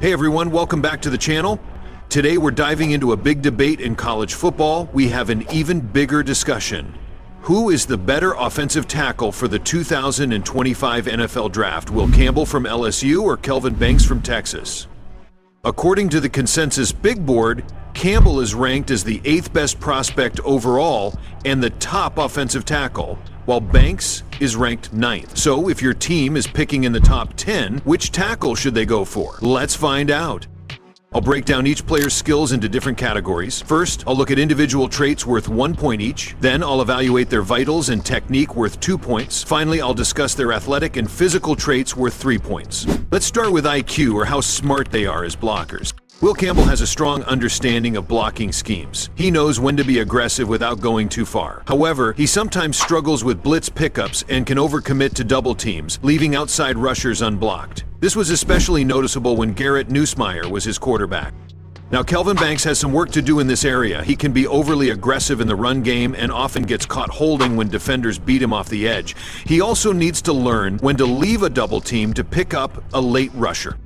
Hey everyone, welcome back to the channel. Today we're diving into a big debate in college football. We have an even bigger discussion. Who is the better offensive tackle for the 2025 NFL Draft? Will Campbell from LSU or Kelvin Banks from Texas? According to the consensus big board, Campbell is ranked as the 8th best prospect overall and the top offensive tackle, while Banks is ranked 9th. So if your team is picking in the top 10, which tackle should they go for? Let's find out. I'll break down each player's skills into different categories. First, I'll look at individual traits worth 1 point each. Then I'll evaluate their vitals and technique worth 2 points. Finally, I'll discuss their athletic and physical traits worth 3 points. Let's start with IQ, or how smart they are as blockers. Will Campbell has a strong understanding of blocking schemes. He knows when to be aggressive without going too far. However, he sometimes struggles with blitz pickups and can overcommit to double teams, leaving outside rushers unblocked. This was especially noticeable when Garrett Nussmeier was his quarterback. Now, Kelvin Banks has some work to do in this area. He can be overly aggressive in the run game and often gets caught holding when defenders beat him off the edge. He also needs to learn when to leave a double team to pick up a late rusher.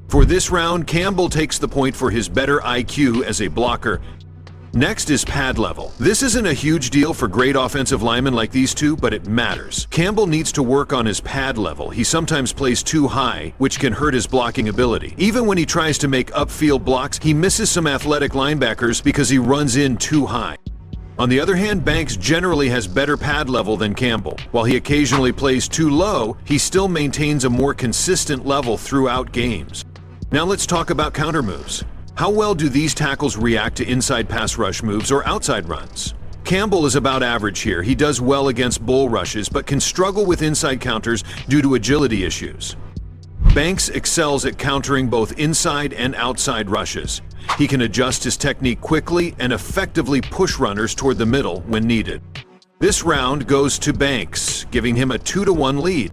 For this round, Campbell takes the point for his better IQ as a blocker. Next is pad level. This isn't a huge deal for great offensive linemen like these two, but it matters. Campbell needs to work on his pad level. He sometimes plays too high, which can hurt his blocking ability. Even when he tries to make upfield blocks, he misses some athletic linebackers because he runs in too high. On the other hand, Banks generally has better pad level than Campbell. While he occasionally plays too low, he still maintains a more consistent level throughout games. Now let's talk about counter moves. How well do these tackles react to inside pass rush moves or outside runs? Campbell is about average here. He does well against bull rushes, but can struggle with inside counters due to agility issues. Banks excels at countering both inside and outside rushes. He can adjust his technique quickly and effectively push runners toward the middle when needed. This round goes to Banks, giving him a 2-1 lead.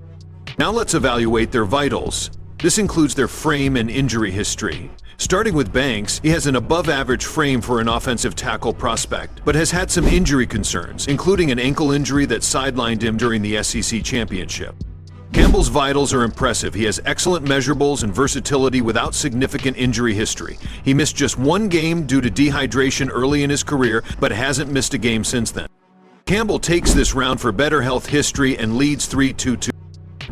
Now let's evaluate their vitals. This includes their frame and injury history. Starting with Banks, he has an above-average frame for an offensive tackle prospect, but has had some injury concerns, including an ankle injury that sidelined him during the SEC championship. Campbell's vitals are impressive. He has excellent measurables and versatility without significant injury history. He missed just 1 game due to dehydration early in his career, but hasn't missed a game since then. Campbell takes this round for better health history and leads 3-2.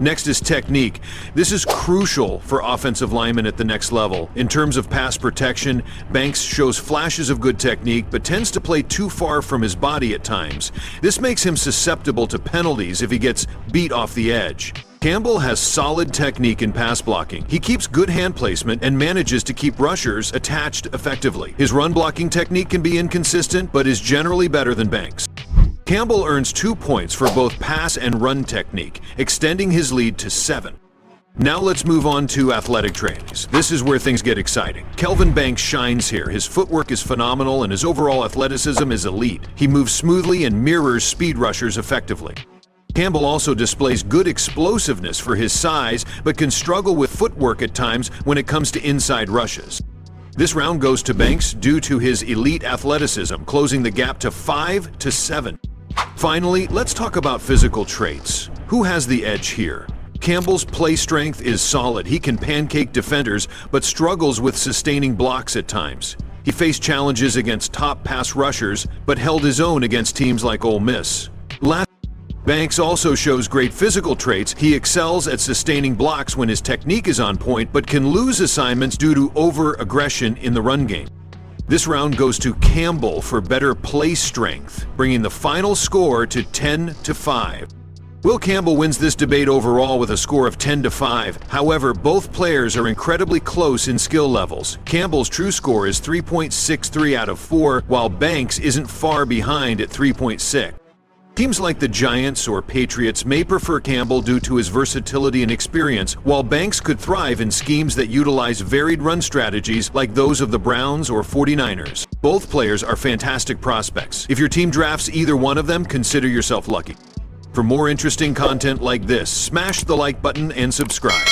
Next is technique. This is crucial for offensive linemen at the next level. In terms of pass protection, Banks shows flashes of good technique, but tends to play too far from his body at times. This makes him susceptible to penalties if he gets beat off the edge. Campbell has solid technique in pass blocking. He keeps good hand placement and manages to keep rushers attached effectively. His run blocking technique can be inconsistent, but is generally better than Banks. Campbell earns 2 points for both pass and run technique, extending his lead to 7. Now let's move on to athletic traits. This is where things get exciting. Kelvin Banks shines here. His footwork is phenomenal and his overall athleticism is elite. He moves smoothly and mirrors speed rushers effectively. Campbell also displays good explosiveness for his size, but can struggle with footwork at times when it comes to inside rushes. This round goes to Banks due to his elite athleticism, closing the gap to 5-7. Finally, let's talk about physical traits. Who has the edge here? Campbell's play strength is solid. He can pancake defenders, but struggles with sustaining blocks at times. He faced challenges against top pass rushers, but held his own against teams like Ole Miss. Banks also shows great physical traits. He excels at sustaining blocks when his technique is on point, but can lose assignments due to over-aggression in the run game. This round goes to Campbell for better play strength, bringing the final score to 10-5. Will Campbell wins this debate overall with a score of 10-5. However, both players are incredibly close in skill levels. Campbell's true score is 3.63 out of 4, while Banks isn't far behind at 3.6. Teams like the Giants or Patriots may prefer Campbell due to his versatility and experience, while Banks could thrive in schemes that utilize varied run strategies like those of the Browns or 49ers. Both players are fantastic prospects. If your team drafts either one of them, consider yourself lucky. For more interesting content like this, smash the like button and subscribe.